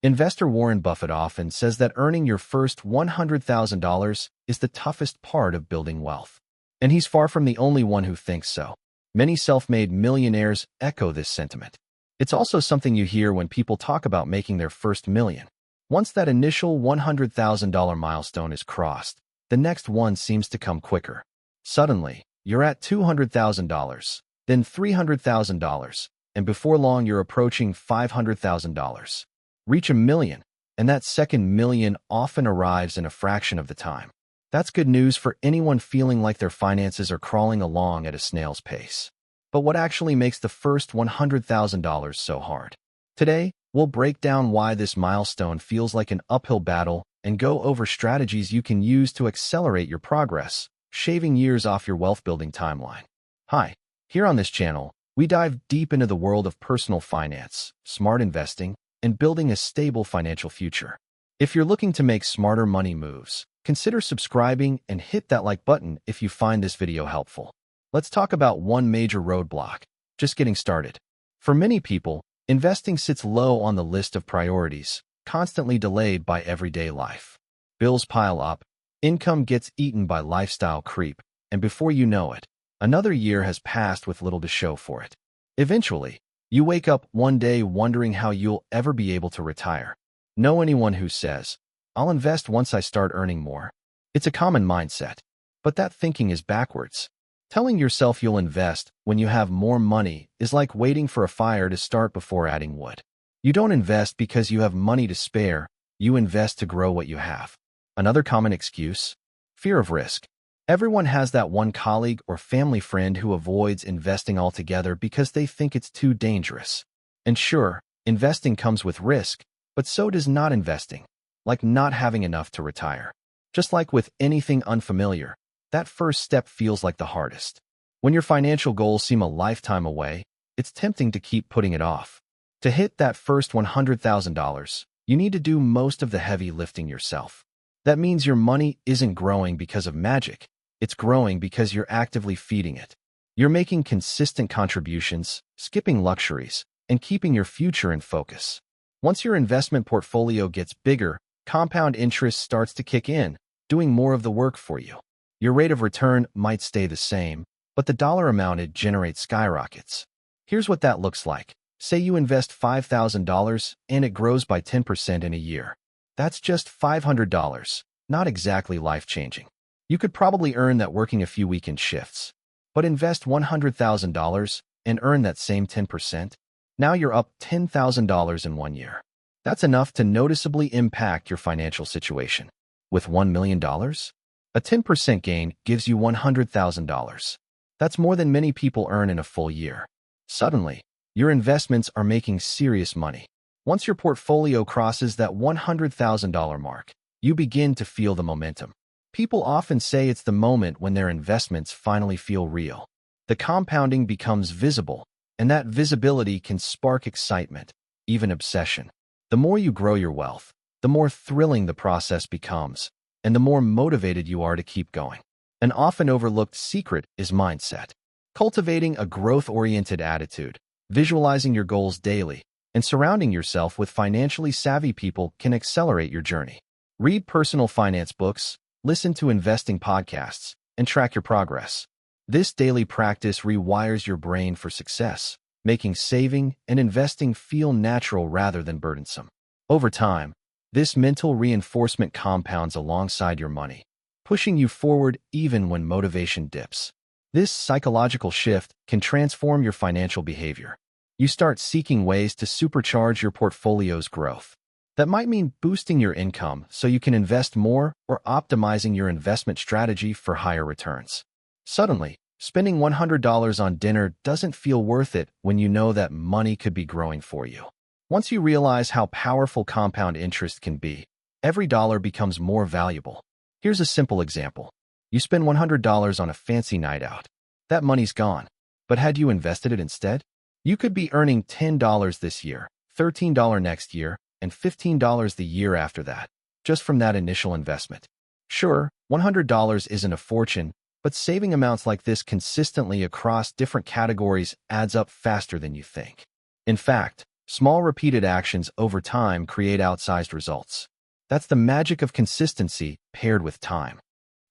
Investor Warren Buffett often says that earning your first $100,000 is the toughest part of building wealth. And he's far from the only one who thinks so. Many self-made millionaires echo this sentiment. It's also something you hear when people talk about making their first million. Once that initial $100,000 milestone is crossed, the next one seems to come quicker. Suddenly, you're at $200,000, then $300,000, and before long you're approaching $500,000. Reach a million, and that second million often arrives in a fraction of the time. That's good news for anyone feeling like their finances are crawling along at a snail's pace. But what actually makes the first $100,000 so hard? Today, we'll break down why this milestone feels like an uphill battle and go over strategies you can use to accelerate your progress, shaving years off your wealth-building timeline. Hi, here on this channel, we dive deep into the world of personal finance, smart investing, and building a stable financial future. If you're looking to make smarter money moves, consider subscribing and hit that like button if you find this video helpful. Let's talk about one major roadblock: just getting started. For many people, investing sits low on the list of priorities, constantly delayed by everyday life. Bills pile up, income gets eaten by lifestyle creep, and before you know it, another year has passed with little to show for it. Eventually, you wake up one day wondering how you'll ever be able to retire. Know anyone who says, "I'll invest once I start earning more"? It's a common mindset, but that thinking is backwards. Telling yourself you'll invest when you have more money is like waiting for a fire to start before adding wood. You don't invest because you have money to spare, you invest to grow what you have. Another common excuse? Fear of risk. Everyone has that one colleague or family friend who avoids investing altogether because they think it's too dangerous. And sure, investing comes with risk, but so does not investing, like not having enough to retire. Just like with anything unfamiliar, that first step feels like the hardest. When your financial goals seem a lifetime away, it's tempting to keep putting it off. To hit that first $100,000, you need to do most of the heavy lifting yourself. That means your money isn't growing because of magic. It's growing because you're actively feeding it. You're making consistent contributions, skipping luxuries, and keeping your future in focus. Once your investment portfolio gets bigger, compound interest starts to kick in, doing more of the work for you. Your rate of return might stay the same, but the dollar amount it generates skyrockets. Here's what that looks like. Say you invest $5,000 and it grows by 10% in a year. That's just $500, not exactly life-changing. You could probably earn that working a few weekend shifts. But invest $100,000 and earn that same 10%. Now you're up $10,000 in 1 year. That's enough to noticeably impact your financial situation. With $1 million? A 10% gain gives you $100,000. That's more than many people earn in a full year. Suddenly, your investments are making serious money. Once your portfolio crosses that $100,000 mark, you begin to feel the momentum. People often say it's the moment when their investments finally feel real. The compounding becomes visible, and that visibility can spark excitement, even obsession. The more you grow your wealth, the more thrilling the process becomes, and the more motivated you are to keep going. An often overlooked secret is mindset. Cultivating a growth-oriented attitude, visualizing your goals daily, and surrounding yourself with financially savvy people can accelerate your journey. Read personal finance books, listen to investing podcasts, and track your progress. This daily practice rewires your brain for success, making saving and investing feel natural rather than burdensome. Over time, this mental reinforcement compounds alongside your money, pushing you forward even when motivation dips. This psychological shift can transform your financial behavior. You start seeking ways to supercharge your portfolio's growth. That might mean boosting your income so you can invest more or optimizing your investment strategy for higher returns. Suddenly, spending $100 on dinner doesn't feel worth it when you know that money could be growing for you. Once you realize how powerful compound interest can be, every dollar becomes more valuable. Here's a simple example. You spend $100 on a fancy night out. That money's gone. But had you invested it instead? You could be earning $10 this year, $13 next year, and $15 the year after that, just from that initial investment. Sure, $100 isn't a fortune, but saving amounts like this consistently across different categories adds up faster than you think. In fact, Small repeated actions over time create outsized results. That's the magic of consistency paired with time.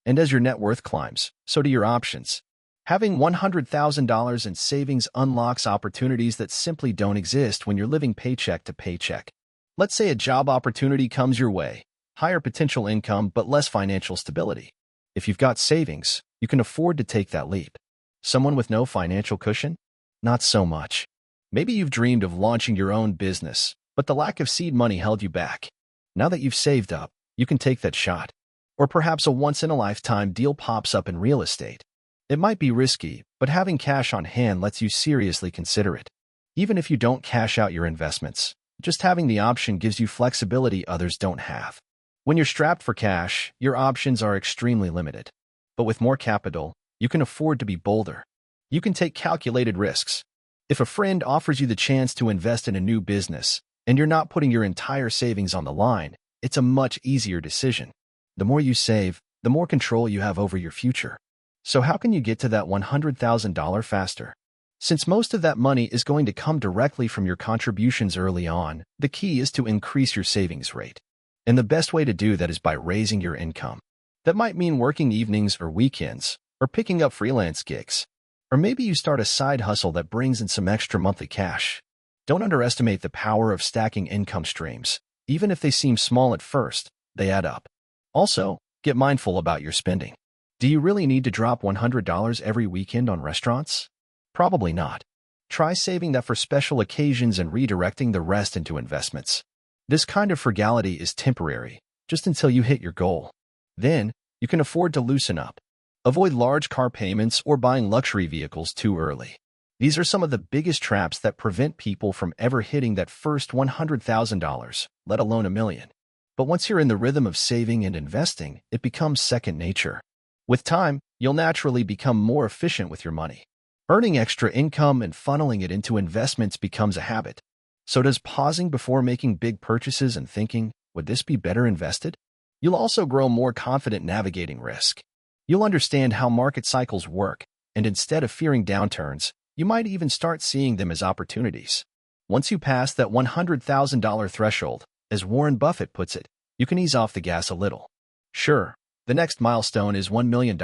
And as your net worth climbs, so do your options. Having $100,000 in savings unlocks opportunities that simply don't exist when you're living paycheck to paycheck. Let's say a job opportunity comes your way, higher potential income but less financial stability. If you've got savings, you can afford to take that leap. Someone with no financial cushion? Not so much. Maybe you've dreamed of launching your own business, but the lack of seed money held you back. Now that you've saved up, you can take that shot. Or perhaps a once-in-a-lifetime deal pops up in real estate. It might be risky, but having cash on hand lets you seriously consider it. Even if you don't cash out your investments, just having the option gives you flexibility others don't have. When you're strapped for cash, your options are extremely limited. But with more capital, you can afford to be bolder. You can take calculated risks. If a friend offers you the chance to invest in a new business, and you're not putting your entire savings on the line, it's a much easier decision. The more you save, the more control you have over your future. So how can you get to that $100,000 faster? Since most of that money is going to come directly from your contributions early on, the key is to increase your savings rate. And the best way to do that is by raising your income. That might mean working evenings or weekends, or picking up freelance gigs. Or maybe you start a side hustle that brings in some extra monthly cash. Don't underestimate the power of stacking income streams. Even if they seem small at first, they add up. Also, get mindful about your spending. Do you really need to drop $100 every weekend on restaurants? Probably not. Try saving that for special occasions and redirecting the rest into investments. This kind of frugality is temporary, just until you hit your goal. Then, you can afford to loosen up. Avoid large car payments or buying luxury vehicles too early. These are some of the biggest traps that prevent people from ever hitting that first $100,000, let alone $1 million. But once you're in the rhythm of saving and investing, it becomes second nature. With time, you'll naturally become more efficient with your money. Earning extra income and funneling it into investments becomes a habit. So does pausing before making big purchases and thinking, would this be better invested? You'll also grow more confident navigating risk. You'll understand how market cycles work, and instead of fearing downturns, you might even start seeing them as opportunities. Once you pass that $100,000 threshold, as Warren Buffett puts it, you can ease off the gas a little. Sure, the next milestone is $1 million,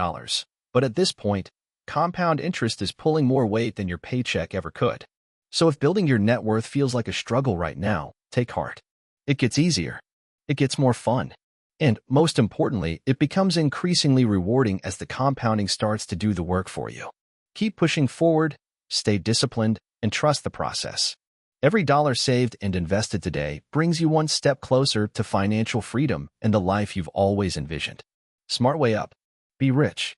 but at this point, compound interest is pulling more weight than your paycheck ever could. So if building your net worth feels like a struggle right now, take heart. It gets easier. It gets more fun. And, most importantly, it becomes increasingly rewarding as the compounding starts to do the work for you. Keep pushing forward, stay disciplined, and trust the process. Every dollar saved and invested today brings you one step closer to financial freedom and the life you've always envisioned. Smart Way Up. Be rich.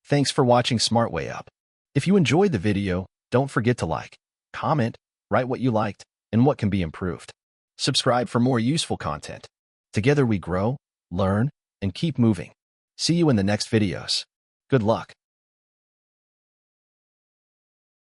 Thanks for watching Smart Way Up. If you enjoyed the video, don't forget to like, comment, write what you liked, and what can be improved. Subscribe for more useful content. Together we grow, learn, and keep moving. See you in the next videos. Good luck.